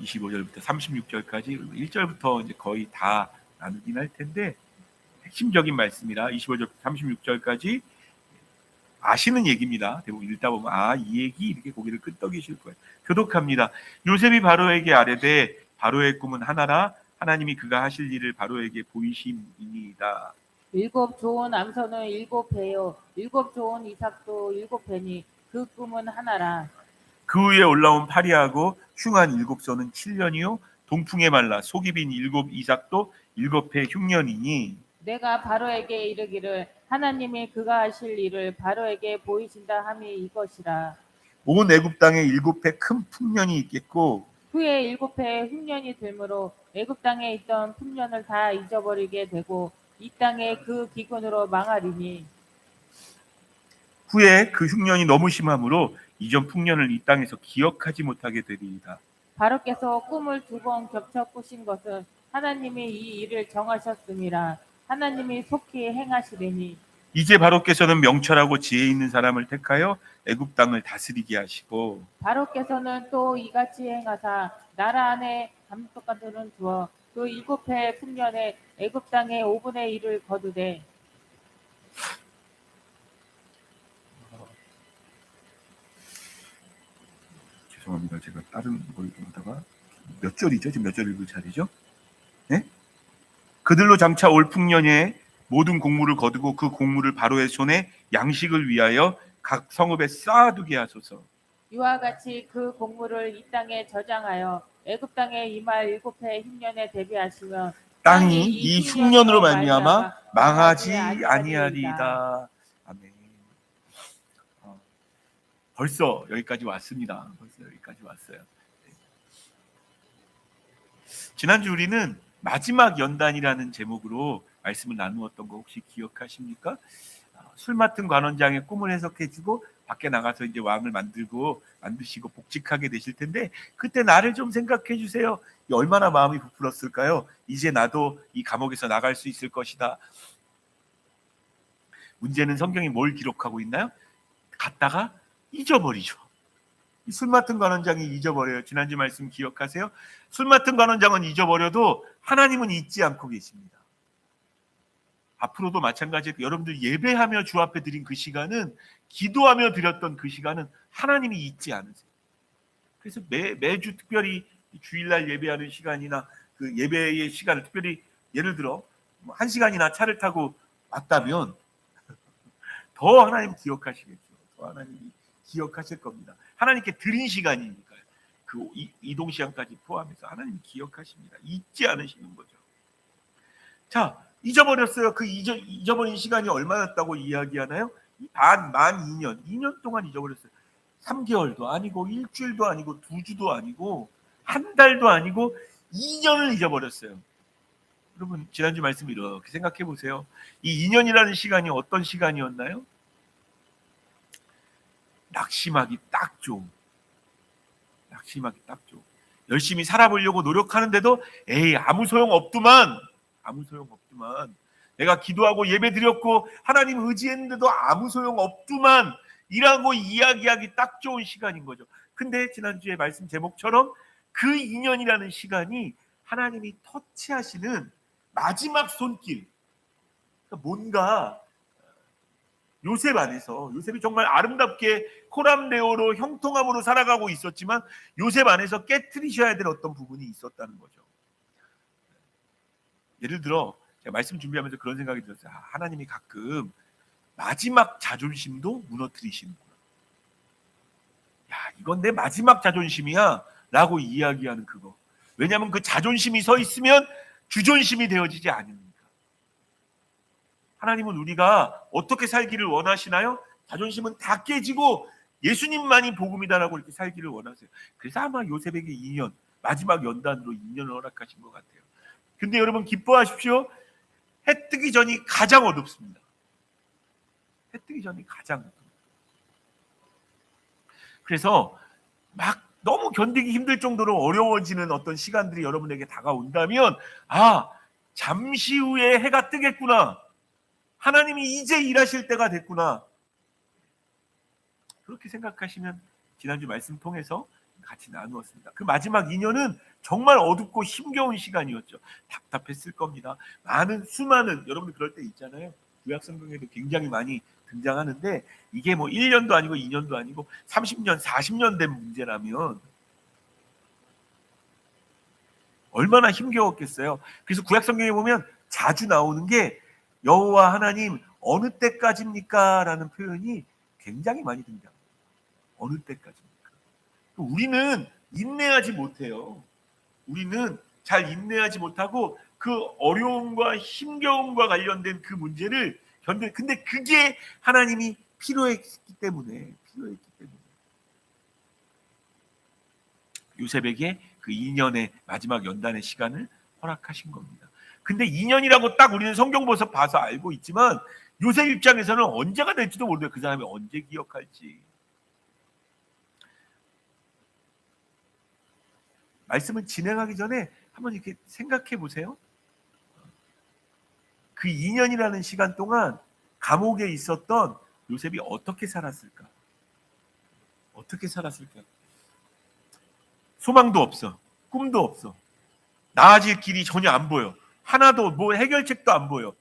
25절부터 36절까지 1절부터 이제 거의 다 나누긴 할 텐데 핵심적인 말씀이라 25절부터 36절까지 아시는 얘기입니다. 대부분 읽다 보면 이 얘기 이렇게 고개를 끄덕이실 거예요. 교독합니다. 요셉이 바로에게 아뢰되 바로의 꿈은 하나라 하나님이 그가 하실 일을 바로에게 보이심이니이다. 7 좋은 암소는 7배요 7 좋은 이삭도 7배니 그 꿈은 하나라. 그 위에 올라온 파리하고 흉한 7소는 7년이요 동풍에 말라 속이 빈 7 이삭도 7해 흉년이니 내가 바로에게 이르기를 하나님이 그가 하실 일을 바로에게 보이신다 함이 이것이라. 온 애굽 땅에 7해 큰 풍년이 있겠고 후에 7해 흉년이 들므로 애굽 땅에 있던 풍년을 다 잊어버리게 되고 이 땅에 그 기근으로 망하리니 후에 그 흉년이 너무 심함으로 이전 풍년을 이 땅에서 기억하지 못하게 되리이다. 바로께서 꿈을 2번 겹쳐 꾸신 것은 하나님이 이 일을 정하셨음이라. 하나님이 속히 행하시리니 이제 바로께서는 명철하고 지혜 있는 사람을 택하여 애굽 땅을 다스리게 하시고 바로께서는 또 이같이 행하사 나라 안에 감독관들은 두어 그 7해 풍년에 애굽 땅의 5분의 1을 거두되 죄송합니다. 제가 다른 걸 보다가 몇 절이죠? 지금 몇 절 읽을 차례죠? 네? 그들로 장차 올 풍년에 모든 곡물을 거두고 그 곡물을 바로의 손에 양식을 위하여 각 성읍에 쌓아두게 하소서. 이와 같이 그 곡물을 이 땅에 저장하여 애굽 땅에 임할 7해 흉년에 대비하시면 땅이 이 흉년으로 말미암아 망하지 아니하리이다. 아멘. 벌써 여기까지 왔습니다. 벌써 여기까지 왔어요. 지난주 우리는 마지막 연단이라는 제목으로 말씀을 나누었던 거 혹시 기억하십니까? 술 맡은 관원장의 꿈을 해석해주고 밖에 나가서 이제 왕을 만드시고 복직하게 되실 텐데 그때 나를 좀 생각해 주세요. 얼마나 마음이 부풀었을까요? 이제 나도 이 감옥에서 나갈 수 있을 것이다. 문제는 성경이 뭘 기록하고 있나요? 갔다가 잊어버리죠. 술 맡은 관원장이 잊어버려요. 지난주 말씀 기억하세요? 술 맡은 관원장은 잊어버려도 하나님은 잊지 않고 계십니다. 앞으로도 마찬가지로 여러분들 예배하며 주 앞에 드린 그 시간은 기도하며 드렸던 그 시간은 하나님이 잊지 않으세요. 그래서 매주 특별히 주일날 예배하는 시간이나 그 예배의 시간을 특별히 예를 들어 1시간이나 차를 타고 왔다면 더 하나님 기억하시겠죠. 더 하나님이 기억하실 겁니다. 하나님께 드린 시간이니까요. 그 이동 시간까지 포함해서 하나님이 기억하십니다. 잊지 않으시는 거죠. 자, 잊어버렸어요. 그 잊어버린 시간이 얼마였다고 이야기하나요? 만 2년 동안 잊어버렸어요. 3개월도 아니고 일주일도 아니고 2주도 아니고 한 달도 아니고 2년을 잊어버렸어요. 여러분 지난주 말씀 이렇게 생각해 보세요. 이 2년이라는 시간이 어떤 시간이었나요? 낙심하기 딱 좋은. 열심히 살아보려고 노력하는데도 아무 소용 없더만. 내가 기도하고 예배드렸고 하나님 의지했는데도 아무 소용 없더만 이라고 이야기하기 딱 좋은 시간인 거죠. 근데 지난주에 말씀 제목처럼 그 2년이라는 시간이 하나님이 터치하시는 마지막 손길. 그러니까 뭔가 요셉 안에서 요셉이 정말 아름답게 코람데오로 형통함으로 살아가고 있었지만 요셉 안에서 깨트리셔야 될 어떤 부분이 있었다는 거죠. 예를 들어 제가 말씀 준비하면서 그런 생각이 들었어요. 하나님이 가끔 마지막 자존심도 무너뜨리시는구나. 이건 내 마지막 자존심이야 라고 이야기하는 그거. 왜냐하면 그 자존심이 서 있으면 주존심이 되어지지 않으니까. 하나님은 우리가 어떻게 살기를 원하시나요? 자존심은 다 깨지고 예수님만이 복음이다라고 이렇게 살기를 원하세요. 그래서 아마 요셉에게 2년, 마지막 연단으로 2년을 허락하신 것 같아요. 근데 여러분 기뻐하십시오. 해 뜨기 전이 가장 어둡습니다. 그래서 막 너무 견디기 힘들 정도로 어려워지는 어떤 시간들이 여러분에게 다가온다면 잠시 후에 해가 뜨겠구나. 하나님이 이제 일하실 때가 됐구나. 그렇게 생각하시면 지난주 말씀 통해서 같이 나누었습니다. 그 마지막 2년은 정말 어둡고 힘겨운 시간이었죠. 답답했을 겁니다. 수많은 여러분들 그럴 때 있잖아요. 구약 성경에도 굉장히 많이 등장하는데 이게 뭐 1년도 아니고 2년도 아니고 30년, 40년 된 문제라면 얼마나 힘겨웠겠어요. 그래서 구약 성경에 보면 자주 나오는 게 여호와 하나님 어느 때까지입니까? 라는 표현이 굉장히 많이 등장합니다. 어느 때까지입니까? 우리는 인내하지 못해요. 우리는 잘 인내하지 못하고 그 어려움과 힘겨움과 관련된 그 문제를 근데 그게 하나님이 필요했기 때문에 요셉에게 그 2년의 마지막 연단의 시간을 허락하신 겁니다. 근데 2년이라고 딱 우리는 성경 봐서 알고 있지만 요셉 입장에서는 언제가 될지도 모르요. 그 사람이 언제 기억할지. 말씀을 진행하기 전에 한번 이렇게 생각해 보세요. 그 2년이라는 시간 동안 감옥에 있었던 요셉이 어떻게 살았을까? 소망도 없어. 꿈도 없어. 나아질 길이 전혀 안 보여. 하나도 뭐 해결책도 안 보여.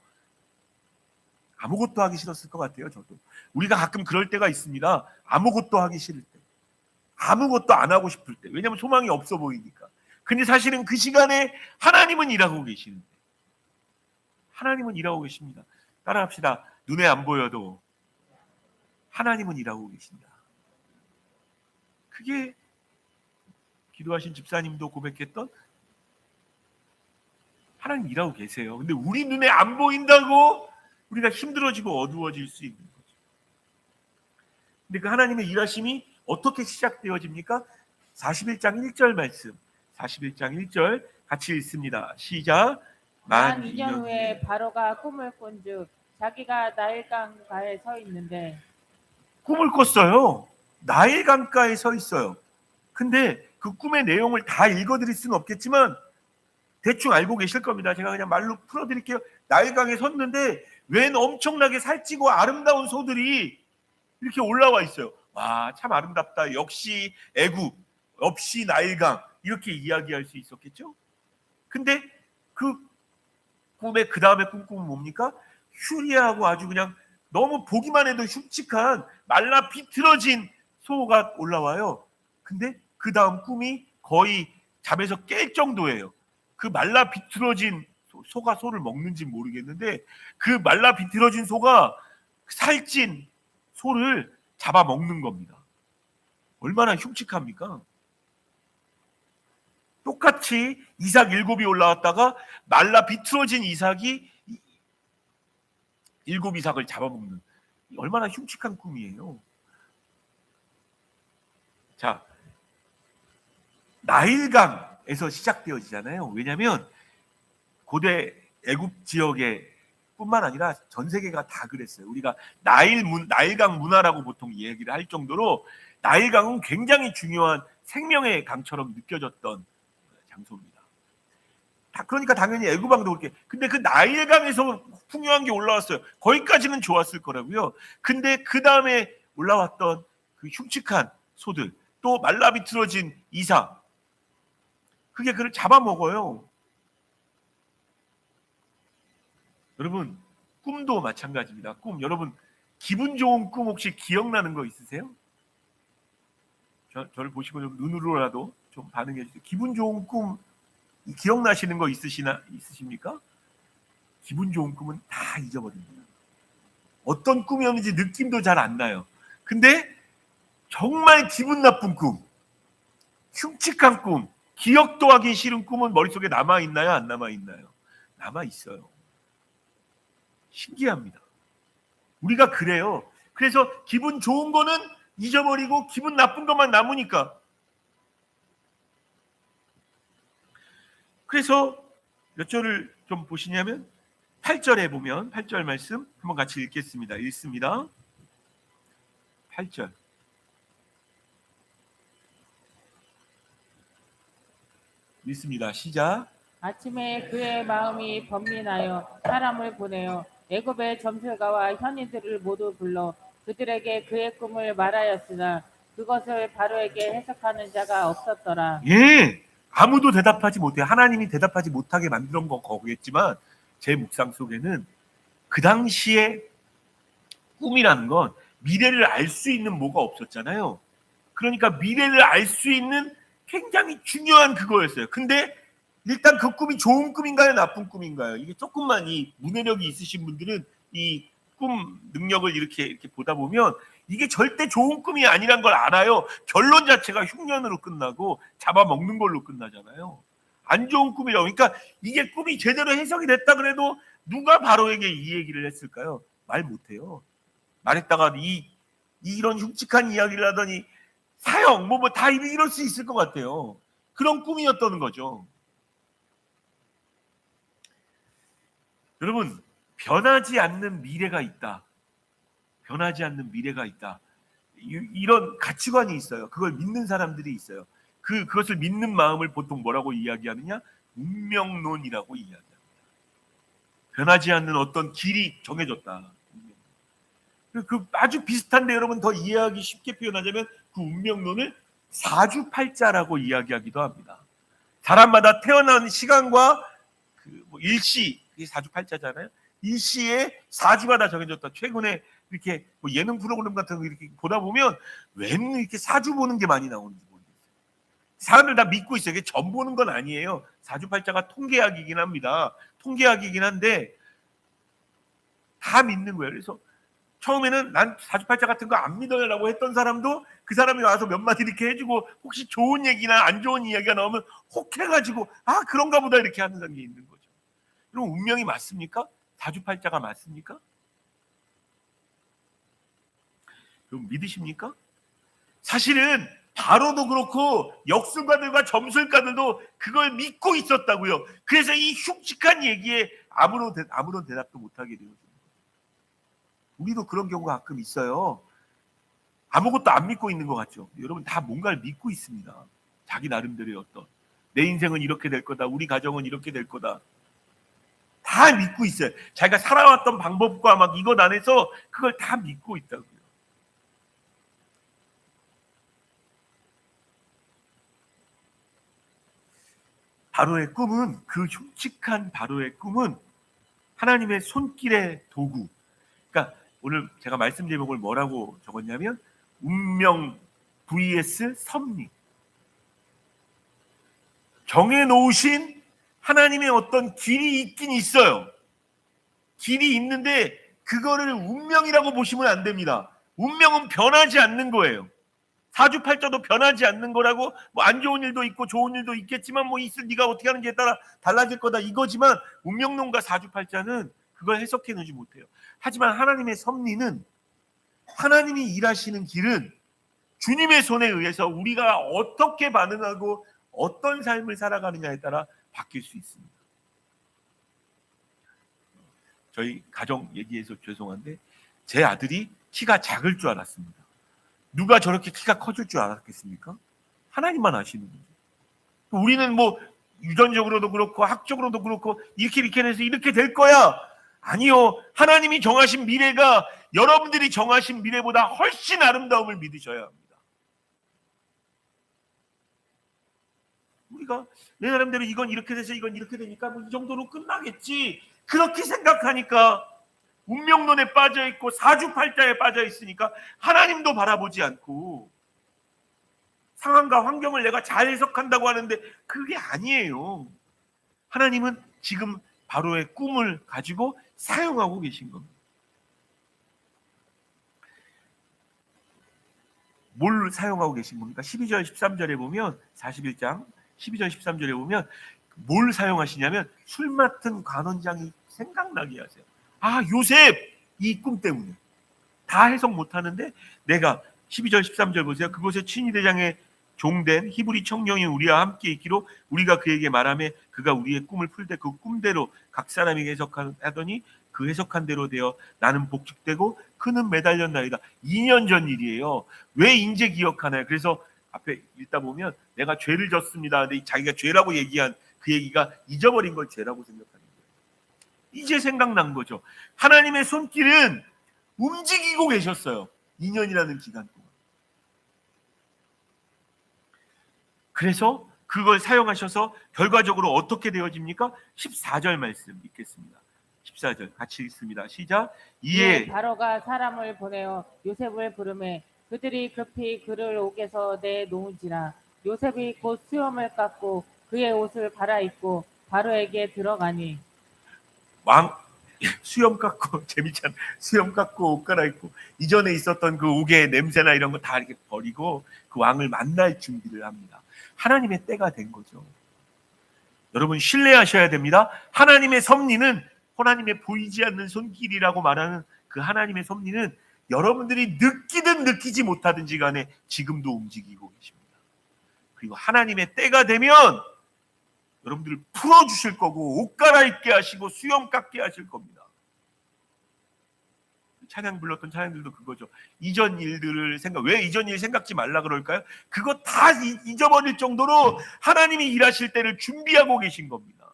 아무것도 하기 싫었을 것 같아요. 저도. 우리가 가끔 그럴 때가 있습니다. 아무것도 하기 싫을 때. 아무것도 안 하고 싶을 때. 왜냐하면 소망이 없어 보이니까. 근데 사실은 그 시간에 하나님은 일하고 계시는데. 하나님은 일하고 계십니다. 따라합시다. 눈에 안 보여도 하나님은 일하고 계신다. 그게 기도하신 집사님도 고백했던 하나님 일하고 계세요. 근데 우리 눈에 안 보인다고 우리가 힘들어지고 어두워질 수 있는 거죠. 근데 그 하나님의 일하심이 어떻게 시작되어집니까? 41장 1절 말씀. 41장 1절 같이 읽습니다. 시작. 만 2년 후에 바로가 꿈을 꾼즉 자기가 나일강가에 서 있는데 꿈을 꿨어요. 나일강가에 서 있어요. 근데 그 꿈의 내용을 다 읽어드릴 수는 없겠지만 대충 알고 계실 겁니다. 제가 그냥 말로 풀어드릴게요. 나일강에 섰는데 웬 엄청나게 살찌고 아름다운 소들이 이렇게 올라와 있어요. 와, 참 아름답다. 역시 애굽, 역시 나일강 이렇게 이야기할 수 있었겠죠. 근데 그 꿈의 그 다음에 꿈은 뭡니까? 휴리하고 아주 그냥 너무 보기만 해도 흉측한 말라 비틀어진 소가 올라와요. 근데 그 다음 꿈이 거의 잠에서 깰 정도예요. 그 말라 비틀어진 소가 소를 먹는지 모르겠는데 그 말라 비틀어진 소가 살찐 소를 잡아먹는 겁니다. 얼마나 흉측합니까? 똑같이 이삭 7이 올라왔다가 말라 비틀어진 이삭이 7 이삭을 잡아먹는 얼마나 흉측한 꿈이에요. 자, 나일강에서 시작되어지잖아요. 왜냐하면 고대 애굽 지역에 뿐만 아니라 전 세계가 다 그랬어요. 우리가 나일강 문화라고 보통 얘기를 할 정도로 나일강은 굉장히 중요한 생명의 강처럼 느껴졌던 장소입니다. 그러니까 당연히 애굽왕도 그렇게. 근데 그 나일강에서 풍요한 게 올라왔어요. 거기까지는 좋았을 거라고요. 근데 그 다음에 올라왔던 그 흉측한 소들, 또 말라비틀어진 이삭, 그게 그를 잡아먹어요. 여러분, 꿈도 마찬가지입니다. 꿈, 여러분 기분 좋은 꿈 혹시 기억나는 거 있으세요? 저를 보시고 좀 눈으로라도 좀 반응해 주세요. 기분 좋은 꿈 기억나시는 거 있으십니까? 기분 좋은 꿈은 다 잊어버립니다. 어떤 꿈이었는지 느낌도 잘 안 나요. 근데 정말 기분 나쁜 꿈, 흉측한 꿈, 기억도 하기 싫은 꿈은 머릿속에 남아있나요? 안 남아있나요? 남아있어요. 신기합니다. 우리가 그래요. 그래서 기분 좋은 거는 잊어버리고 기분 나쁜 것만 남으니까. 그래서 몇 절을 좀 보시냐면 8절에 보면 8절 말씀 한번 같이 읽겠습니다. 읽습니다. 8절. 읽습니다. 시작. 아침에 그의 마음이 번민하여 사람을 보내어 애굽의 점술가와 현인들을 모두 불러 그들에게 그의 꿈을 말하였으나 그것을 바로에게 해석하는 자가 없었더라. 예, 아무도 대답하지 못해요. 하나님이 대답하지 못하게 만든 건 거겠지만 제 묵상 속에는 그 당시에 꿈이라는 건 미래를 알 수 있는 뭐가 없었잖아요. 그러니까 미래를 알 수 있는 굉장히 중요한 그거였어요. 근데 일단 그 꿈이 좋은 꿈인가요? 나쁜 꿈인가요? 이게 조금만 이 문해력이 있으신 분들은 이 꿈 능력을 이렇게 보다 보면 이게 절대 좋은 꿈이 아니란 걸 알아요. 결론 자체가 흉년으로 끝나고 잡아먹는 걸로 끝나잖아요. 안 좋은 꿈이라고. 그러니까 이게 꿈이 제대로 해석이 됐다 그래도 누가 바로에게 이 얘기를 했을까요? 말 못해요. 말했다가 이런 흉측한 이야기를 하더니 사형 뭐 다 이럴 수 있을 것 같아요. 그런 꿈이었다는 거죠. 여러분, 변하지 않는 미래가 있다. 변하지 않는 미래가 있다. 이런 가치관이 있어요. 그걸 믿는 사람들이 있어요. 그것을 믿는 마음을 보통 뭐라고 이야기하느냐? 운명론이라고 이야기합니다. 변하지 않는 어떤 길이 정해졌다. 그 아주 비슷한데 여러분 더 이해하기 쉽게 표현하자면 그 운명론을 사주팔자라고 이야기하기도 합니다. 사람마다 태어난 시간과 뭐 일시, 이게 사주팔자잖아요. 일시에 사주가 다 정해졌다. 최근에 이렇게 뭐 예능 프로그램 같은 거 이렇게 보다 보면 웬 이렇게 사주 보는 게 많이 나오는지 모르겠어요. 사람들 다 믿고 있어요. 이게 점 보는 건 아니에요. 사주팔자가 통계학이긴 합니다. 통계학이긴 한데 다 믿는 거예요. 그래서 처음에는 난 사주팔자 같은 거 안 믿어요라고 했던 사람도 그 사람이 와서 몇 마디 이렇게 해주고 혹시 좋은 얘기나 안 좋은 이야기가 나오면 혹해가지고 아 그런가 보다 이렇게 하는 사람이 있는 거죠. 그럼 운명이 맞습니까? 사주팔자가 맞습니까? 그럼 믿으십니까? 사실은 바로도 그렇고 역술가들과 점술가들도 그걸 믿고 있었다고요. 그래서 이 흉측한 얘기에 아무런 대답도 못하게 되어요. 우리도 그런 경우가 가끔 있어요. 아무것도 안 믿고 있는 것 같죠. 여러분 다 뭔가를 믿고 있습니다. 자기 나름대로의 어떤 내 인생은 이렇게 될 거다. 우리 가정은 이렇게 될 거다. 다 믿고 있어요. 자기가 살아왔던 방법과 막 이것 안에서 그걸 다 믿고 있다고요. 바로의 꿈은 그 흉측한 바로의 꿈은 하나님의 손길의 도구. 그러니까 오늘 제가 말씀 제목을 뭐라고 적었냐면 운명 vs 섭리. 정해놓으신 하나님의 어떤 길이 있긴 있어요. 길이 있는데 그거를 운명이라고 보시면 안 됩니다. 운명은 변하지 않는 거예요. 사주팔자도 변하지 않는 거라고 뭐 안 좋은 일도 있고 좋은 일도 있겠지만 뭐 있을 네가 어떻게 하는지에 따라 달라질 거다 이거지만 운명론과 사주팔자는 그걸 해석해 내지 못해요. 하지만 하나님의 섭리는 하나님이 일하시는 길은 주님의 손에 의해서 우리가 어떻게 반응하고 어떤 삶을 살아가느냐에 따라 바뀔 수 있습니다. 저희 가정 얘기해서 죄송한데 제 아들이 키가 작을 줄 알았습니다. 누가 저렇게 키가 커질 줄 알았겠습니까? 하나님만 아시는 거죠. 우리는 뭐 유전적으로도 그렇고 학적으로도 그렇고 이렇게 해서 이렇게 될 거야. 아니요. 하나님이 정하신 미래가 여러분들이 정하신 미래보다 훨씬 아름다움을 믿으셔야 합니다. 우리가 내 나름대로 이건 이렇게 돼서 이건 이렇게 되니까 뭐 이 정도로 끝나겠지. 그렇게 생각하니까 운명론에 빠져 있고 사주팔자에 빠져 있으니까 하나님도 바라보지 않고 상황과 환경을 내가 잘 해석한다고 하는데 그게 아니에요. 하나님은 지금 바로의 꿈을 가지고 사용하고 계신 겁니다. 뭘 사용하고 계신 겁니까? 12절 13절에 보면 41장 12절 13절에 보면 뭘 사용하시냐면 술 맡은 관원장이 생각나게 하세요. 아 요셉 이 꿈 때문에 다 해석 못하는데 내가 12절 13절 보세요. 그곳에 친위대장의 종된 히브리 청년이 우리와 함께 있기로 우리가 그에게 말하며 그가 우리의 꿈을 풀 때 그 꿈대로 각 사람에게 해석하더니 그 해석한 대로 되어 나는 복직되고 그는 매달렸나이다. 2년 전 일이에요. 왜 인제 기억하나요? 그래서 앞에 읽다 보면 내가 죄를 졌습니다. 근데 자기가 죄라고 얘기한 그 얘기가 잊어버린 걸 죄라고 생각하는 거예요. 이제 생각난 거죠. 하나님의 손길은 움직이고 계셨어요. 2년이라는 기간 동안. 그래서 그걸 사용하셔서 결과적으로 어떻게 되어집니까? 14절 말씀 읽겠습니다. 14절 같이 읽습니다. 시작. 이에 바로가 사람을 보내어 요셉을 부르매 그들이 급히 그를 옥에서 내놓은지라. 요셉이 곧 수염을 깎고 그의 옷을 갈아입고 바로에게 들어가니. 왕 수염 깎고 재밌잖아. 수염 깎고 옷 갈아입고 이전에 있었던 그 옥의 냄새나 이런 거 다 이렇게 버리고 그 왕을 만날 준비를 합니다. 하나님의 때가 된 거죠. 여러분 신뢰하셔야 됩니다. 하나님의 섭리는 하나님의 보이지 않는 손길이라고 말하는 그 하나님의 섭리는 여러분들이 느끼든 느끼지 못하든지 간에 지금도 움직이고 계십니다. 그리고 하나님의 때가 되면 여러분들을 풀어주실 거고 옷 갈아입게 하시고 수염 깎게 하실 겁니다. 찬양 불렀던 찬양들도 그거죠. 이전 일들을 왜 이전 일 생각지 말라 그럴까요? 그거 다 잊어버릴 정도로 하나님이 일하실 때를 준비하고 계신 겁니다.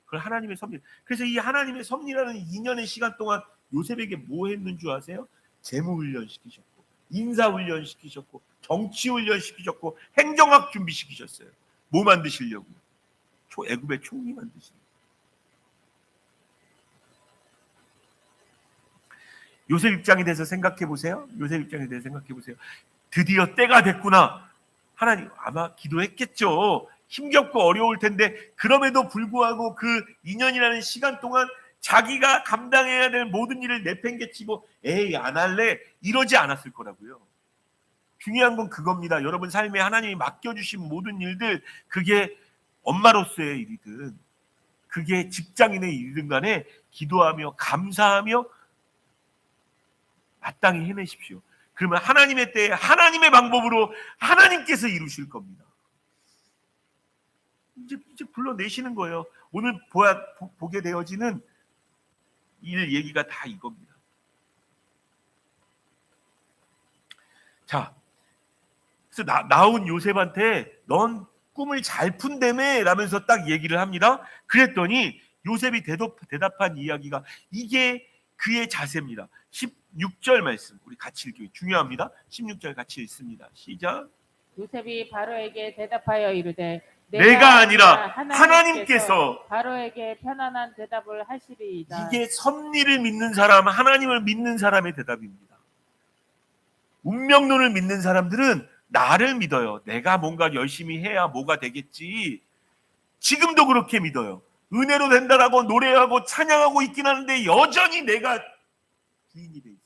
그걸 하나님의 섭리. 그래서 이 하나님의 섭리라는 2년의 시간 동안 요셉에게 뭐 했는 줄 아세요? 재무훈련 시키셨고 인사훈련 시키셨고 정치훈련 시키셨고 행정학 준비시키셨어요. 뭐 만드시려고? 애굽의 총리 만드시려고. 요셉 입장에 대해서 생각해 보세요. 요셉 입장에 대해서 생각해 보세요. 드디어 때가 됐구나. 하나님 아마 기도했겠죠. 힘겹고 어려울 텐데 그럼에도 불구하고 그 2년이라는 시간 동안 자기가 감당해야 될 모든 일을 내팽개치고 에이 안 할래 이러지 않았을 거라고요. 중요한 건 그겁니다. 여러분 삶에 하나님이 맡겨주신 모든 일들 그게 엄마로서의 일이든 그게 직장인의 일이든 간에 기도하며 감사하며 마땅히 해내십시오. 그러면 하나님의 때에 하나님의 방법으로 하나님께서 이루실 겁니다. 이제 불러내시는 거예요. 오늘 보게 되어지는 일 얘기가 다 이겁니다. 자, 그래서 나온 요셉한테 넌 꿈을 잘 푼다며 라면서 딱 얘기를 합니다. 그랬더니 요셉이 대답한 이야기가 이게 그의 자세입니다. 16절 말씀 우리 같이 읽기 중요합니다. 16절 같이 읽습니다. 시작. 요셉이 바로에게 대답하여 이르되 내가 아니라 하나님께서 바로에게 편안한 대답을 하시리이다. 이게 섭리를 믿는 사람, 하나님을 믿는 사람의 대답입니다. 운명론을 믿는 사람들은 나를 믿어요. 내가 뭔가 열심히 해야 뭐가 되겠지. 지금도 그렇게 믿어요. 은혜로 된다라고 노래하고 찬양하고 있긴 하는데 여전히 내가 주인이 돼 있어.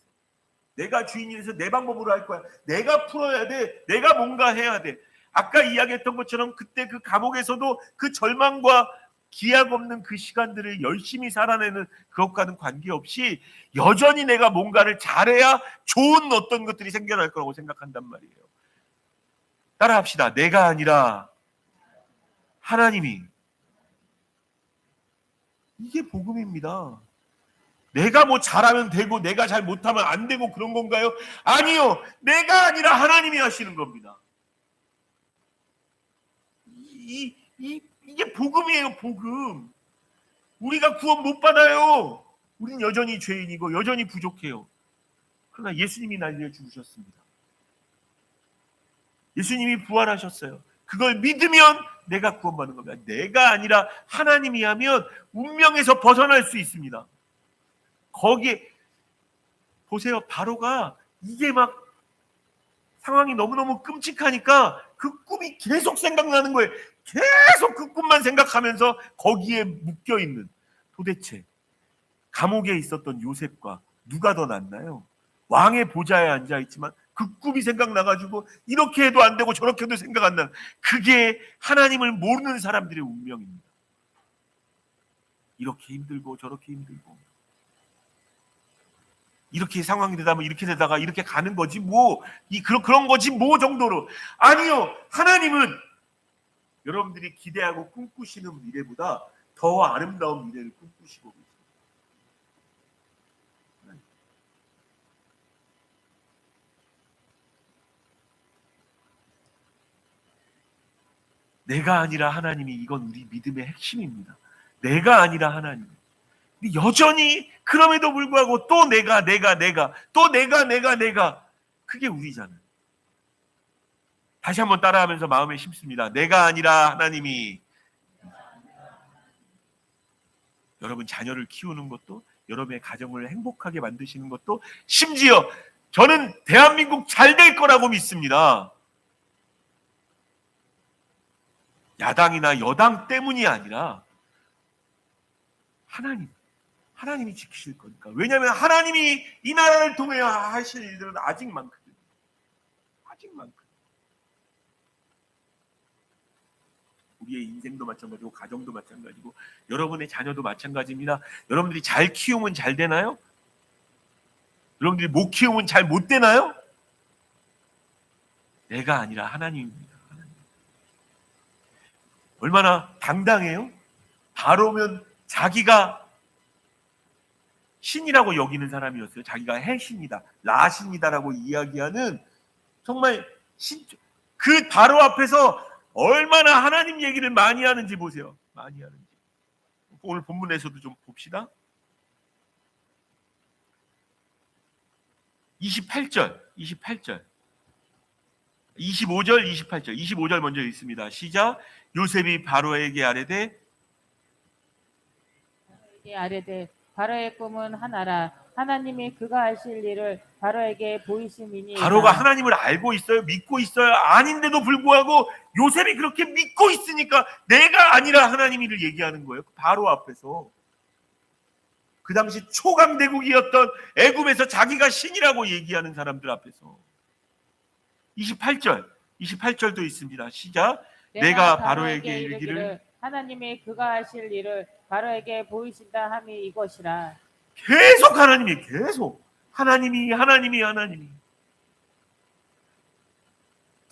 내가 주인이 돼서 내 방법으로 할 거야. 내가 풀어야 돼. 내가 뭔가 해야 돼. 아까 이야기했던 것처럼 그때 그 감옥에서도 그 절망과 기약 없는 그 시간들을 열심히 살아내는 그것과는 관계없이 여전히 내가 뭔가를 잘해야 좋은 어떤 것들이 생겨날 거라고 생각한단 말이에요. 따라합시다. 내가 아니라 하나님이. 이게 복음입니다. 내가 뭐 잘하면 되고 내가 잘 못하면 안 되고 그런 건가요? 아니요. 내가 아니라 하나님이 하시는 겁니다. 이게 복음이에요. 복음. 우리가 구원 못 받아요. 우린 여전히 죄인이고 여전히 부족해요. 그러나 예수님이 날려 죽으셨습니다. 예수님이 부활하셨어요. 그걸 믿으면 내가 구원받는 겁니다. 내가 아니라 하나님이 하면 운명에서 벗어날 수 있습니다. 거기에 보세요. 바로가 이게 막 상황이 너무너무 끔찍하니까 그 꿈이 계속 생각나는 거예요. 계속 그 꿈만 생각하면서 거기에 묶여있는, 도대체 감옥에 있었던 요셉과 누가 더 낫나요? 왕의 보좌에 앉아있지만 그 꿈이 생각나가지고 이렇게 해도 안 되고 저렇게 해도 생각 안 나는, 그게 하나님을 모르는 사람들의 운명입니다. 이렇게 힘들고 저렇게 힘들고 이렇게 상황이 되다면 이렇게 되다가 이렇게 가는 거지 뭐, 그런 거지 뭐 정도로. 아니요. 하나님은 여러분들이 기대하고 꿈꾸시는 미래보다 더 아름다운 미래를 꿈꾸시고 계십니다. 내가 아니라 하나님이, 이건 우리 믿음의 핵심입니다. 내가 아니라 하나님. 여전히 그럼에도 불구하고 또 내가 또 내가 그게 우리잖아요. 다시 한번 따라하면서 마음에 심습니다. 내가 아니라 하나님이. 여러분 자녀를 키우는 것도, 여러분의 가정을 행복하게 만드시는 것도, 심지어 저는 대한민국 잘 될 거라고 믿습니다. 야당이나 여당 때문이 아니라 하나님이 지키실 거니까. 왜냐하면 하나님이 이 나라를 통해 하실 일들은 아직 많거든요. 아직 많거든요. 우리의 인생도 마찬가지고, 가정도 마찬가지고, 여러분의 자녀도 마찬가지입니다. 여러분들이 잘 키우면 잘 되나요? 여러분들이 못 키우면 잘 못 되나요? 내가 아니라 하나님입니다. 하나님. 얼마나 당당해요? 바로면 자기가 신이라고 여기는 사람이었어요. 자기가 해신이다, 라신이다라고 이야기하는, 정말 그 바로 앞에서 얼마나 하나님 얘기를 많이 하는지 보세요. 많이 하는지. 오늘 본문에서도 좀 봅시다. 28절, 25절, 28절. 25절 먼저 읽습니다. 시작. 요셉이 바로에게 아뢰되 바로의 꿈은 하나라. 하나님이 그가 하실 일을 바로에게 보이심이니. 바로가 하나님을 알고 있어요? 믿고 있어요? 아닌데도 불구하고 요셉이 그렇게 믿고 있으니까 내가 아니라 하나님이를 얘기하는 거예요. 바로 앞에서. 그 당시 초강대국이었던 애굽에서 자기가 신이라고 얘기하는 사람들 앞에서. 28절도 있습니다. 시작. 내가 바로에게 이르기를 하나님이 그가 하실 일을 바로에게 보이신다 함이 이것이라. 계속 하나님이, 계속 하나님이.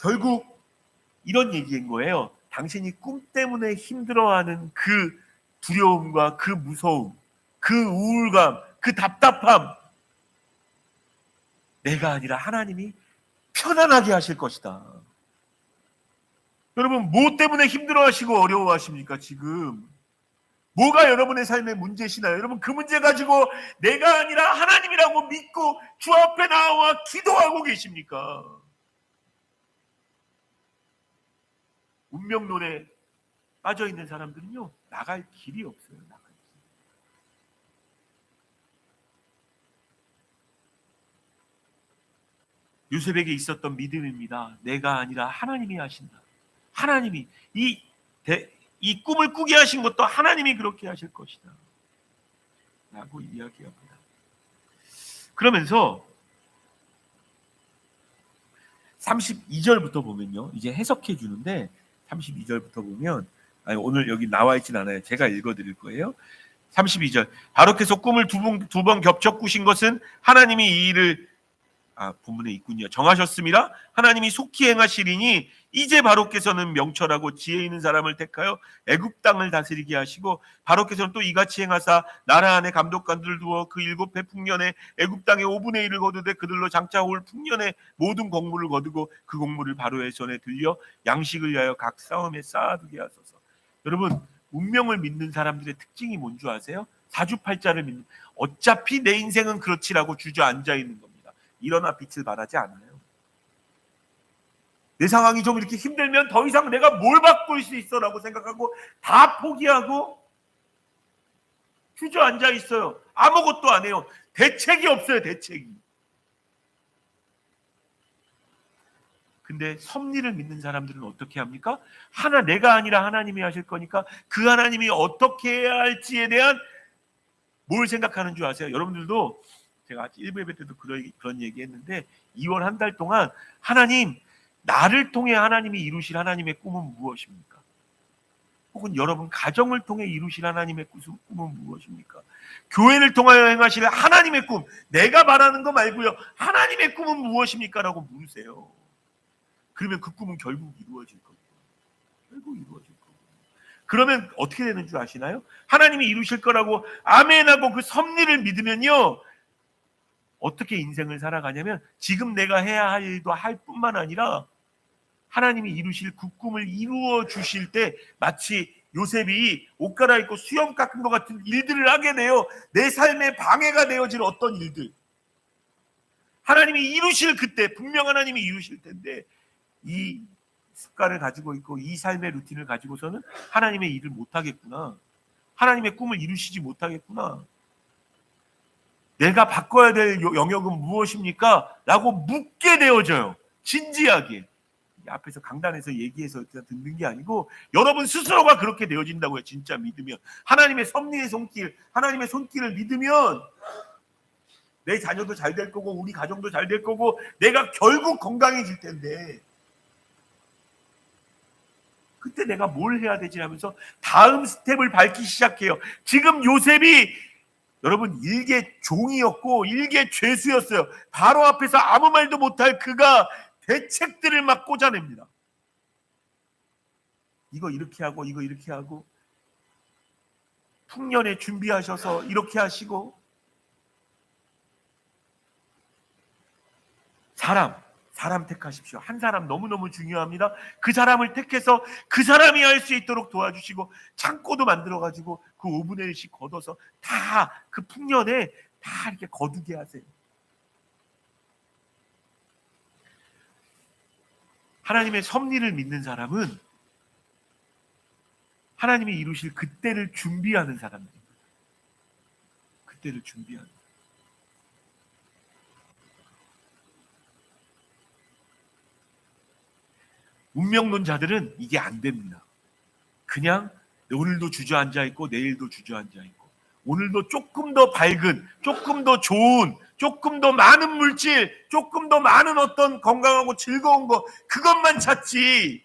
결국 이런 얘기인 거예요. 당신이 꿈 때문에 힘들어하는 그 두려움과 그 무서움, 그 우울감, 그 답답함, 내가 아니라 하나님이 편안하게 하실 것이다. 여러분, 뭐 때문에 힘들어하시고 어려워하십니까? 지금 뭐가 여러분의 삶의 문제시나요? 여러분, 그 문제 가지고 내가 아니라 하나님이라고 믿고 주 앞에 나와 기도하고 계십니까? 운명론에 빠져 있는 사람들은요, 나갈 길이 없어요. 요셉에게 있었던 믿음입니다. 내가 아니라 하나님이 하신다. 하나님이 이 꿈을 꾸게 하신 것도 하나님이 그렇게 하실 것이다 라고 이야기합니다. 그러면서 32절부터 보면요, 이제 해석해 주는데 32절부터 보면, 오늘 여기 나와 있진 않아요. 제가 읽어드릴 거예요. 32절. 바로께서 꿈을 두 번 겹쳐 꾸신 것은 하나님이 이 일을 본문에 있군요. 정하셨습니다. 하나님이 속히 행하시리니 이제 바로께서는 명철하고 지혜 있는 사람을 택하여 애굽 땅을 다스리게 하시고, 바로께서는 또 이같이 행하사 나라 안에 감독관들을 두어 그 7해 풍년에 애굽 땅의 5분의 1을 거두되 그들로 장차 올 풍년에 모든 곡물을 거두고 그 곡물을 바로의 손에 들려 양식을 위하여 각 싸움에 쌓아두게 하소서. 여러분, 운명을 믿는 사람들의 특징이 뭔 줄 아세요? 사주팔자를 믿는, 어차피 내 인생은 그렇지라고 주저앉아 있는 겁니다. 일어나 빛을 발하지 않아요. 내 상황이 좀 이렇게 힘들면 더 이상 내가 뭘 바꿀 수 있어라고 생각하고 다 포기하고 주저앉아 있어요. 아무것도 안 해요. 대책이 없어요. 대책이. 근데 섭리를 믿는 사람들은 어떻게 합니까? 내가 아니라 하나님이 하실 거니까 그 하나님이 어떻게 해야 할지에 대한 뭘 생각하는 줄 아세요? 여러분들도, 제가 1부 예배 때도 그런 얘기 했는데, 2월 한 달 동안 하나님, 나를 통해 하나님이 이루실 하나님의 꿈은 무엇입니까? 혹은 여러분 가정을 통해 이루실 하나님의 꿈은 무엇입니까? 교회를 통하여 행하실 하나님의 꿈, 내가 말하는 거 말고요, 하나님의 꿈은 무엇입니까? 라고 물으세요. 그러면 그 꿈은 결국 이루어질 겁니다. 결국 이루어질 겁니다. 그러면 어떻게 되는 줄 아시나요? 하나님이 이루실 거라고 아멘하고 그 섭리를 믿으면요, 어떻게 인생을 살아가냐면, 지금 내가 해야 할 일도 할 뿐만 아니라 하나님이 이루실 그 꿈을 이루어 주실 때 마치 요셉이 옷 갈아입고 수염 깎은 것 같은 일들을 하게 돼요. 내 삶에 방해가 되어질 어떤 일들, 하나님이 이루실 그때 분명 하나님이 이루실 텐데, 이 습관을 가지고 있고 이 삶의 루틴을 가지고서는 하나님의 일을 못하겠구나. 하나님의 꿈을 이루시지 못하겠구나. 내가 바꿔야 될 영역은 무엇입니까? 라고 묻게 되어져요. 진지하게. 앞에서 강단에서 얘기해서 그냥 듣는 게 아니고 여러분 스스로가 그렇게 되어진다고요. 진짜 믿으면. 하나님의 섭리의 손길, 하나님의 손길을 믿으면 내 자녀도 잘 될 거고 우리 가정도 잘 될 거고 내가 결국 건강해질 텐데 그때 내가 뭘 해야 되지 하면서 다음 스텝을 밟기 시작해요. 지금 요셉이 여러분 일개 종이었고 일개 죄수였어요. 바로 앞에서 아무 말도 못할 그가 대책들을 막 꽂아냅니다. 이거 이렇게 하고 이거 이렇게 하고 풍년에 준비하셔서 이렇게 하시고 사람 택하십시오. 한 사람 너무너무 중요합니다. 그 사람을 택해서 그 사람이 할 수 있도록 도와주시고 창고도 만들어가지고 그 5분의 1씩 걷어서 다 그 풍년에 다 이렇게 거두게 하세요. 하나님의 섭리를 믿는 사람은 하나님이 이루실 그때를 준비하는 사람입니다. 그때를 준비하는. 운명론자들은 이게 안 됩니다. 그냥 오늘도 주저앉아 있고 내일도 주저앉아 있고 오늘도 조금 더 밝은, 조금 더 좋은, 조금 더 많은 물질, 조금 더 많은 어떤 건강하고 즐거운 거 그것만 찾지.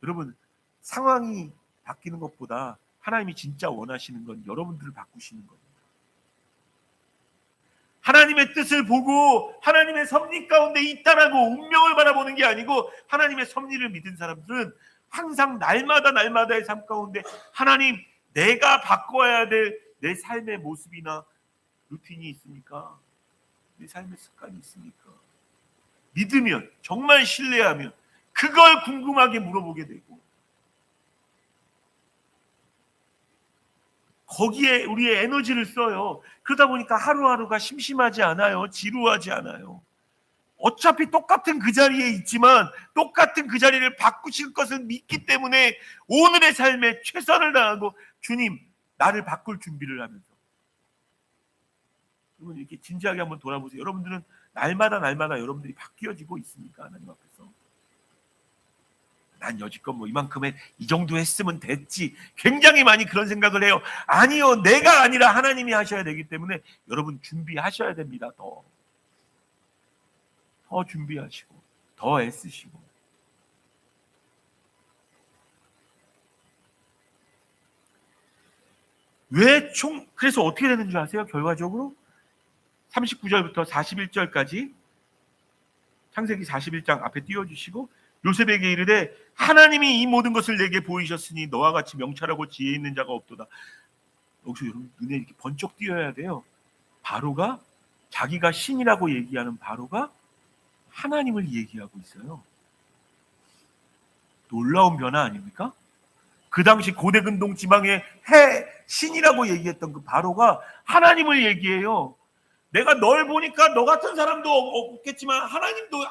여러분 상황이 바뀌는 것보다 하나님이 진짜 원하시는 건 여러분들을 바꾸시는 겁니다. 하나님의 뜻을 보고 하나님의 섭리 가운데 있다라고 운명을 바라보는 게 아니고 하나님의 섭리를 믿은 사람들은 항상 날마다의 삶 가운데 하나님 내가 바꿔야 될 내 삶의 모습이나 루틴이 있습니까? 내 삶의 습관이 있습니까? 믿으면 정말 신뢰하면 그걸 궁금하게 물어보게 되고 거기에 우리의 에너지를 써요. 그러다 보니까 하루하루가 심심하지 않아요. 지루하지 않아요. 어차피 똑같은 그 자리에 있지만 똑같은 그 자리를 바꾸실 것을 믿기 때문에 오늘의 삶에 최선을 다하고 주님 나를 바꿀 준비를 하면서 여러분 이렇게 진지하게 한번 돌아보세요. 여러분들은 날마다 여러분들이 바뀌어지고 있습니까? 하나님 앞에서. 난 여지껏 뭐 이만큼의 이 정도 했으면 됐지. 굉장히 많이 그런 생각을 해요. 아니요. 내가 아니라 하나님이 하셔야 되기 때문에 여러분 준비하셔야 됩니다. 더 준비하시고 더 애쓰시고 그래서 어떻게 되는 줄 아세요? 결과적으로 39절부터 41절까지 창세기 41장 앞에 띄워주시고 요셉에게 이르되 하나님이 이 모든 것을 내게 보이셨으니 너와 같이 명철하고 지혜 있는 자가 없도다. 여기서 여러분 눈에 이렇게 번쩍 띄어야 돼요. 바로가 자기가 신이라고 얘기하는 바로가 하나님을 얘기하고 있어요. 놀라운 변화 아닙니까? 그 당시 고대근동 지방의 신이라고 얘기했던 그 바로가 하나님을 얘기해요. 내가 널 보니까 너 같은 사람도 없겠지만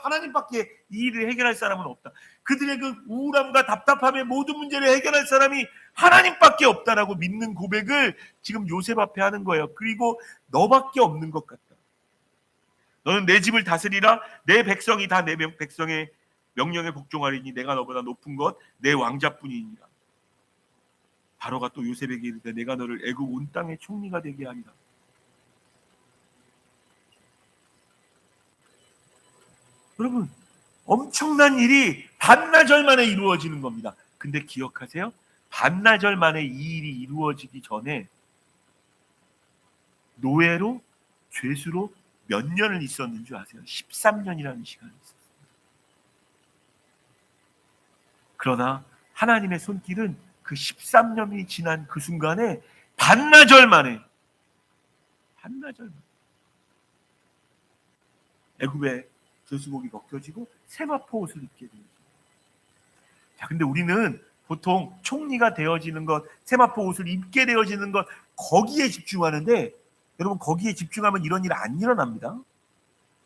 하나님밖에 이 일을 해결할 사람은 없다. 그들의 그 우울함과 답답함의 모든 문제를 해결할 사람이 하나님밖에 없다라고 믿는 고백을 지금 요셉 앞에 하는 거예요. 그리고 너밖에 없는 것 같다. 너는 내 집을 다스리라. 내 백성이 다 내 백성의 명령에 복종하리니 내가 너보다 높은 것 내 왕자뿐이니라. 바로가 또 요셉에게 이르되 내가 너를 애굽 온 땅의 총리가 되게 하리라. 여러분 엄청난 일이 반나절 만에 이루어지는 겁니다. 근데 기억하세요? 반나절 만에 이 일이 이루어지기 전에 노예로 죄수로 몇 년을 있었는 줄 아세요? 13년이라는 시간이 있었어요. 그러나 하나님의 손길은 그 13년이 지난 그 순간에 반나절 만에 애굽의 죄수복이 벗겨지고 세마포 옷을 입게 되죠. 자, 근데 우리는 보통 총리가 되어지는 것, 세마포 옷을 입게 되어지는 것 거기에 집중하는데 여러분 거기에 집중하면 이런 일 안 일어납니다.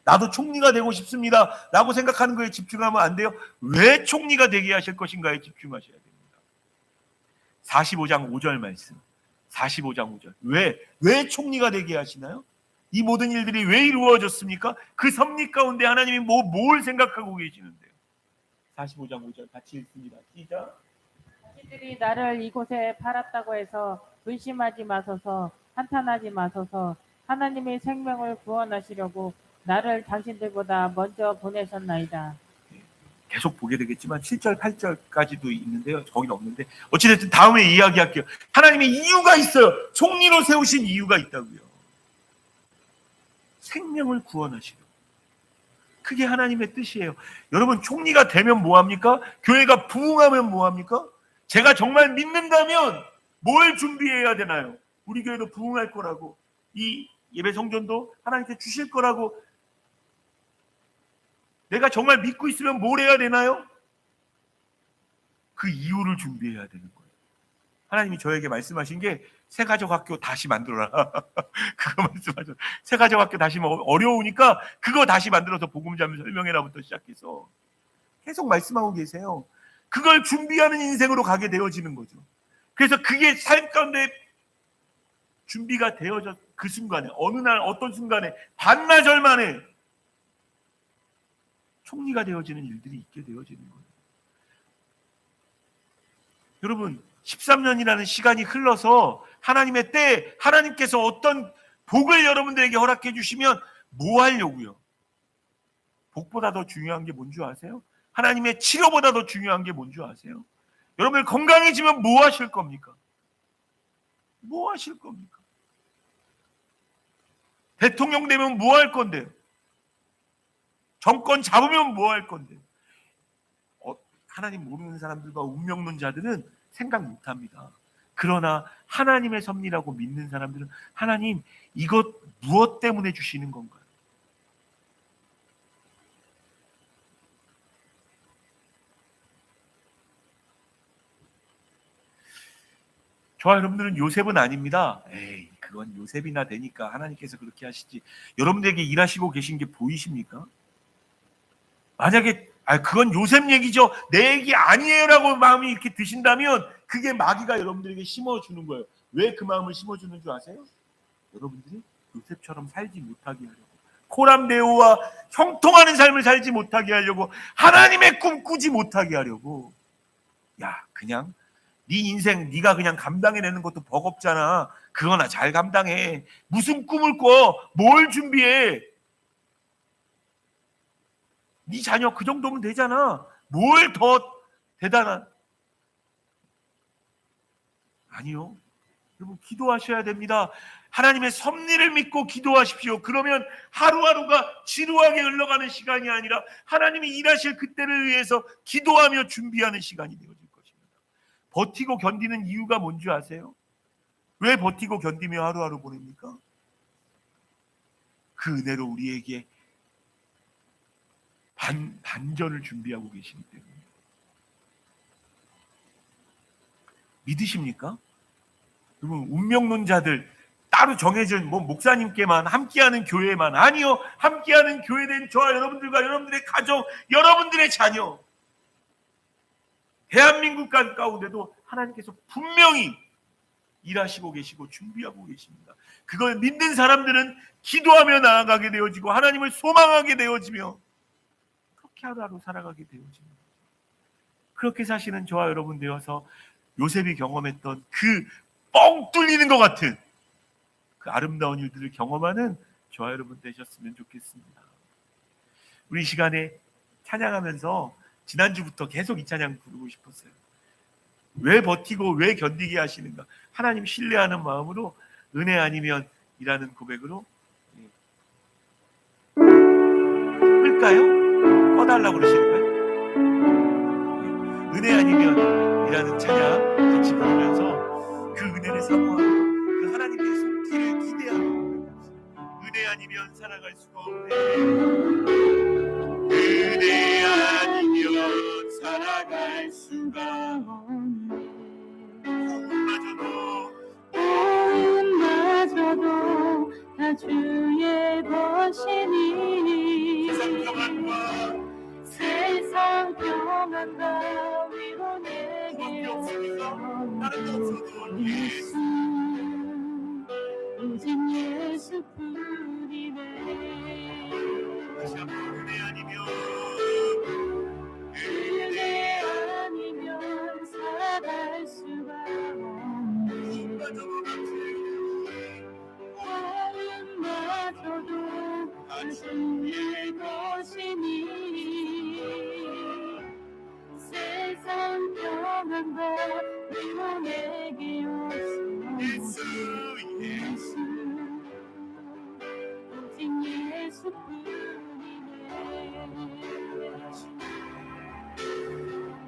나도 총리가 되고 싶습니다 라고 생각하는 거에 집중하면 안 돼요. 왜 총리가 되게 하실 것인가에 집중하셔야 됩니다. 45장 5절 말씀, 45장 5절. 왜 총리가 되게 하시나요? 이 모든 일들이 왜 이루어졌습니까? 그 섭리 가운데 하나님이 뭘 생각하고 계시는데요? 45장 5절 같이 읽습니다. 시작. 자신들이 나를 이곳에 팔았다고 해서 의심하지 마소서, 한탄하지 마소서. 하나님의 생명을 구원하시려고 나를 당신들보다 먼저 보내셨나이다. 계속 보게 되겠지만 7절, 8절까지도 있는데요. 거기는 없는데 어찌됐든 다음에 이야기할게요. 하나님의 이유가 있어요. 총리로 세우신 이유가 있다고요. 생명을 구원하시려고. 그게 하나님의 뜻이에요. 여러분, 총리가 되면 뭐합니까? 교회가 부흥하면 뭐합니까? 제가 정말 믿는다면 뭘 준비해야 되나요? 우리 교회도 부흥할 거라고, 이 예배 성전도 하나님께 주실 거라고, 내가 정말 믿고 있으면 뭘 해야 되나요? 그 이유를 준비해야 되는 거예요. 하나님이 저에게 말씀하신 게 새가족학교 다시 만들어라. 그거 말씀하셨어요. 새가족학교 다시 어려우니까 그거 다시 만들어서 복음자면 설명해라부터 시작해서 계속 말씀하고 계세요. 그걸 준비하는 인생으로 가게 되어지는 거죠. 그래서 그게 삶 가운데 준비가 되어져 그 순간에, 어느 날 어떤 순간에 반나절 만에 총리가 되어지는 일들이 있게 되어지는 거예요. 여러분, 13년이라는 시간이 흘러서 하나님의 때에 하나님께서 어떤 복을 여러분들에게 허락해 주시면 뭐 하려고요? 복보다 더 중요한 게 뭔지 아세요? 하나님의 치료보다 더 중요한 게 뭔지 아세요? 여러분 건강해지면 뭐 하실 겁니까? 뭐 하실 겁니까? 대통령 되면 뭐 할 건데요? 정권 잡으면 뭐 할 건데요? 하나님 모르는 사람들과 운명론자들은 생각 못합니다. 그러나 하나님의 섭리라고 믿는 사람들은 하나님 이것 무엇 때문에 주시는 건가요? 저와 여러분들은 요셉은 아닙니다. 에이, 그건 요셉이나 되니까 하나님께서 그렇게 하시지. 여러분들에게 일하시고 계신 게 보이십니까? 만약에 그건 요셉 얘기죠, 내 얘기 아니에요라고 마음이 이렇게 드신다면 그게 마귀가 여러분들에게 심어주는 거예요. 왜 그 마음을 심어주는 줄 아세요? 여러분들이 요셉처럼 살지 못하게 하려고, 코람데오와 형통하는 삶을 살지 못하게 하려고, 하나님의 꿈 꾸지 못하게 하려고. 야, 그냥 네 인생 네가 그냥 감당해내는 것도 버겁잖아. 그거나 잘 감당해. 무슨 꿈을 꿔? 뭘 준비해? 네 자녀 그 정도면 되잖아. 뭘 더 대단한. 아니요. 여러분 기도하셔야 됩니다. 하나님의 섭리를 믿고 기도하십시오. 그러면 하루하루가 지루하게 흘러가는 시간이 아니라 하나님이 일하실 그때를 위해서 기도하며 준비하는 시간이 되어질 것입니다. 버티고 견디는 이유가 뭔지 아세요? 왜 버티고 견디며 하루하루 보냅니까? 그 은혜로 우리에게 반전을 준비하고 계시기 때문에. 믿으십니까? 여러분, 운명론자들 따로 정해진 목사님께만 함께하는 교회만, 아니요, 함께하는 교회된 저와 여러분들과 여러분들의 가족, 여러분들의 자녀, 대한민국 가운데도 하나님께서 분명히 일하시고 계시고 준비하고 계십니다. 그걸 믿는 사람들은 기도하며 나아가게 되어지고 하나님을 소망하게 되어지며 그렇게 하루하루 살아가게 되어집니다. 그렇게 사시는 저와 여러분 되어서 요셉이 경험했던 그 뻥 뚫리는 것 같은 그 아름다운 일들을 경험하는 저와 여러분 되셨으면 좋겠습니다. 우리 시간에 찬양하면서 지난주부터 계속 이 찬양 부르고 싶었어요. 왜 버티고 왜 견디게 하시는가? 하나님 신뢰하는 마음으로, 은혜 아니면 이라는 고백으로 끌까요? 꺼달라고 그러시는 거예요? 은혜 아니면 이라는 찬양 같이 부르면서 그 은혜를 사모하고 그 하나님의 손길을 기대하고, 은혜 아니면 살아갈 수가 없네, 은혜 아니면 살아갈 수가 없네, 마저도 다 주의 것이니 세상 평안과 위로 내게 다른 데 없어도 예수 오직 예수뿐이네. 다시 한번 은혜 아니면 은혜 아니면 살아갈 수가 없네. 마음마저도 가슴일 것이니 세상 평안과 위로 내게 없어. 예수 예수 오직 예수뿐이네.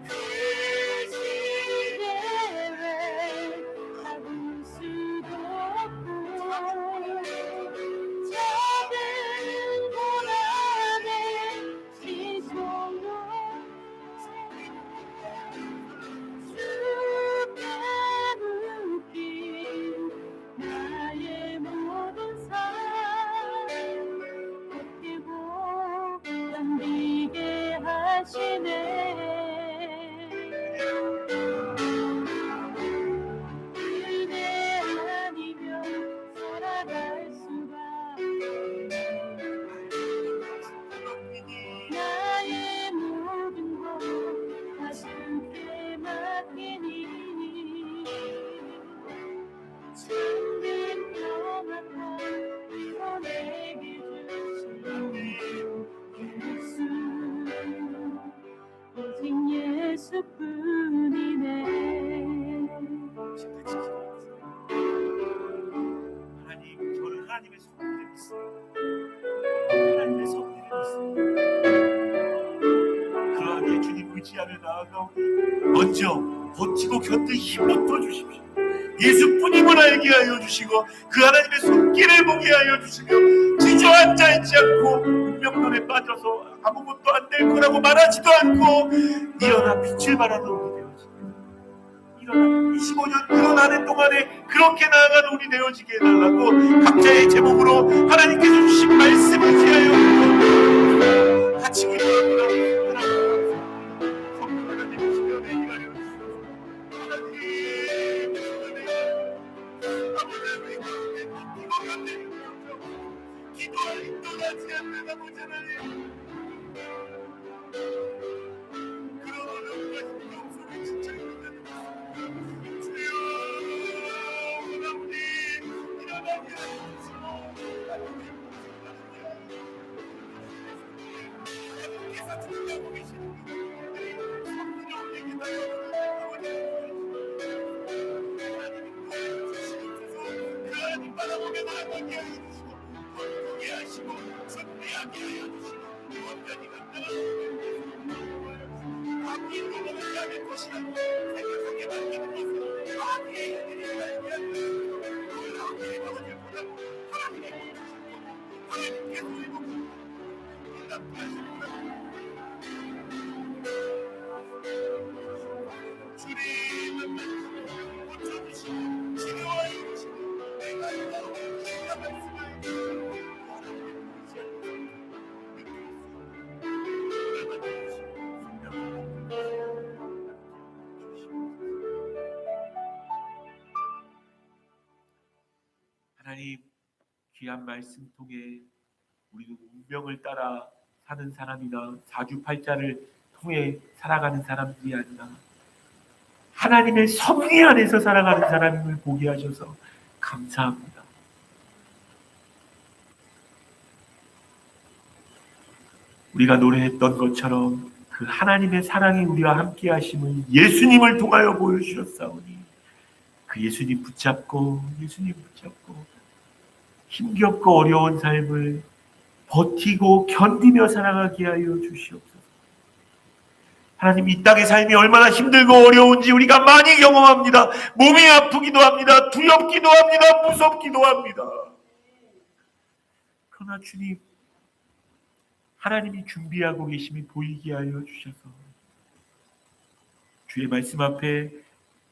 그 시대에 잡을 수도 없고 작은 고난에 지속로 주가 묶인 나의 모든 삶 벗기고 견디게 하시네. 은혜 아니면 살아갈 수가 없네. 나의 모든 것 다 주께 맡기니 참된 평안과 위로 내게 주시니 예수 오직 예수뿐이네. 하나님, 저는 하나님의 섭리를 믿습니다. 하나님의 섭리를 믿습니다. 그러하기에 주님 의지하며 나아가오니 먼저 버티고 견딜 힘부터 주십시오. 예수뿐임을 알게 하여 주시고 그 하나님의 손길을 보게 하여 주시며 주저앉아 있지 않고 운명론에 빠져서 아무것도 안 될 거라고 말하지도 않고 일어나 빛을 발하는 우리 되어지게, 일어나 25년 그런 한 해 동안에 그렇게 나아간 우리 되어지게 해달라고 각자의 제목으로 하나님께서 주신 말씀을 지하여 같이 기도합니다. 성령을 내리시며 내일하여 기도할 힘도 나지 않는 아버지 하나님, 그런 어려움과 힘겨움 속에 진짜 일어나는 주여 아버지 일어나게 하시고 하나님께서 준비하고 계시는 성령을 올리게 그 하나님 바라보며 나아가게 하여 주시고 건강하게 하시고 승리하게 하여 주시고 완전히 감당하고 아끼는 것을 향해 것이라고 생각하게 만드는 것을 아끼의 일이라 놀라운 일이 아버지를 보라고 하나님의 하나님께서 이곳 놀랍게 하시고 주님은 고쳐주시고 치료하여 주시고 내가 이라고 주님의 말씀을 하나님, 귀한 말씀 통해 우리는 운명을 따라 사는 사람이나 사주팔자를 통해 살아가는 사람들이 아니라 하나님의 섭리 안에서 살아가는 사람임을 보게 하셔서 감사합니다. 우리가 노래했던 것처럼 그 하나님의 사랑이 우리와 함께 하심을 예수님을 통하여 보여주셨사오니 그 예수님 붙잡고 힘겹고 어려운 삶을 버티고 견디며 살아가게 하여 주시옵소서. 하나님, 이 땅의 삶이 얼마나 힘들고 어려운지 우리가 많이 경험합니다. 몸이 아프기도 합니다. 두렵기도 합니다. 무섭기도 합니다. 그러나 주님, 하나님이 준비하고 계심이 보이게 하여 주셔서 주의 말씀 앞에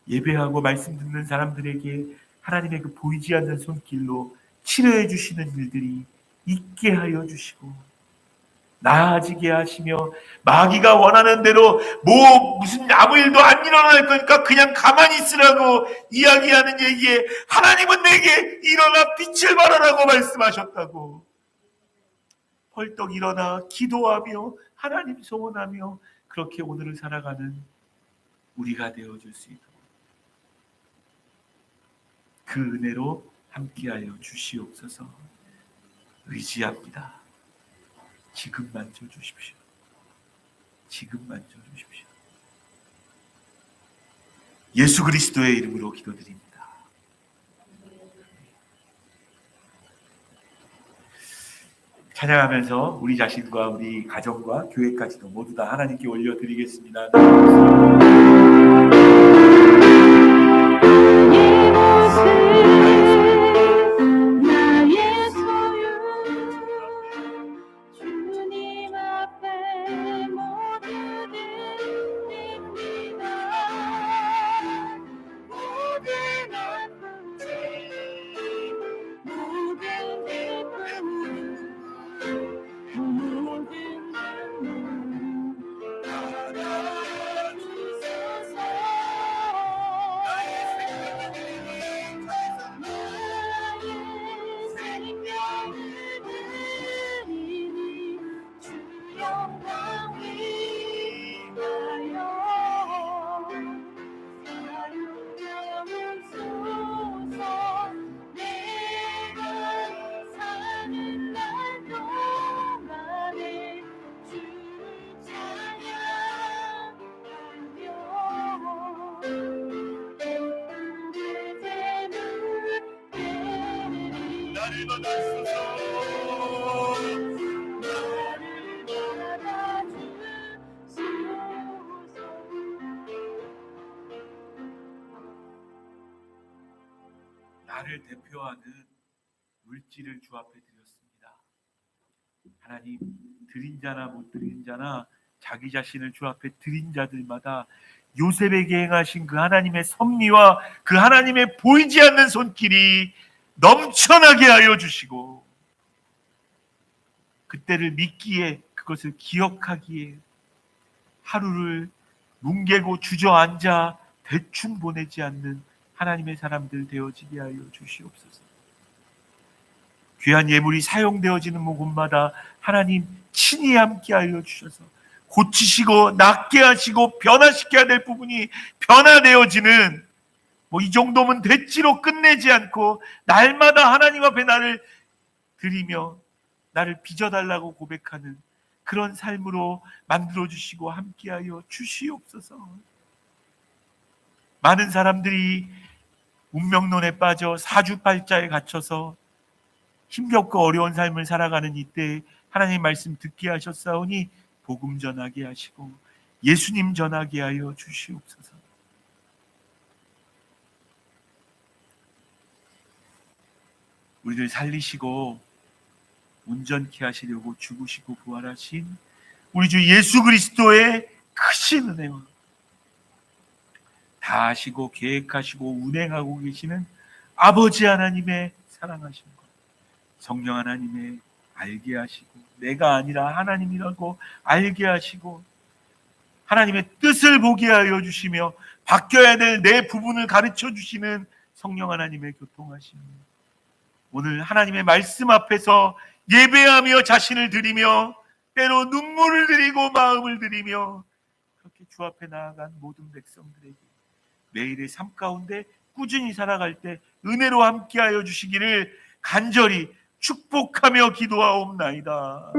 예배하고 말씀 듣는 사람들에게 하나님의 그 보이지 않는 손길로 치료해 주시는 일들이 있게 하여 주시고 나아지게 하시며 마귀가 원하는 대로 뭐 무슨 아무 일도 안 일어날 거니까 그냥 가만히 있으라고 이야기하는 얘기에 하나님은 내게 일어나 빛을 발하라고 말씀하셨다고. 벌떡 일어나 기도하며 하나님 소원하며 그렇게 오늘을 살아가는 우리가 되어줄 수 있도록 그 은혜로 함께하여 주시옵소서. 의지합니다. 지금 만져주십시오. 지금 만져주십시오. 예수 그리스도의 이름으로 기도드립니다. 찬양하면서 우리 자신과 우리 가정과 교회까지도 모두 다 하나님께 올려드리겠습니다. 나를 대표하는 물질을 주 앞에 드렸습니다. 하나님, 드린 자나 못 드린 자나 자기 자신을 주 앞에 드린 자들마다 요셉에게 행하신 그 하나님의 섭리와 그 하나님의 보이지 않는 손길이 넘쳐나게 하여 주시고 그때를 믿기에 그것을 기억하기에 하루를 뭉개고 주저앉아 대충 보내지 않는 하나님의 사람들 되어지게 하여 주시옵소서. 귀한 예물이 사용되어지는 곳마다 하나님 친히 함께하여 주셔서 고치시고 낫게 하시고 변화시켜야 될 부분이 변화되어지는 이 정도면 됐지로 끝내지 않고 날마다 하나님 앞에 나를 드리며 나를 빚어달라고 고백하는 그런 삶으로 만들어주시고 함께하여 주시옵소서. 많은 사람들이 운명론에 빠져 사주팔자에 갇혀서 힘겹고 어려운 삶을 살아가는 이때 하나님 말씀 듣게 하셨사오니 복음 전하게 하시고 예수님 전하게 하여 주시옵소서. 우리를 살리시고 온전케 하시려고 죽으시고 부활하신 우리 주 예수 그리스도의 크신 은혜와 다 아시고 계획하시고 운행하고 계시는 아버지 하나님의 사랑하신 것, 성령 하나님의 알게 하시고 내가 아니라 하나님이라고 알게 하시고 하나님의 뜻을 보게 하여 주시며 바뀌어야 될 내 부분을 가르쳐 주시는 성령 하나님의 교통하심, 오늘 하나님의 말씀 앞에서 예배하며 자신을 드리며 때로 눈물을 드리고 마음을 드리며 그렇게 주 앞에 나아간 모든 백성들에게 매일의 삶 가운데 꾸준히 살아갈 때 은혜로 함께하여 주시기를 간절히 축복하며 기도하옵나이다.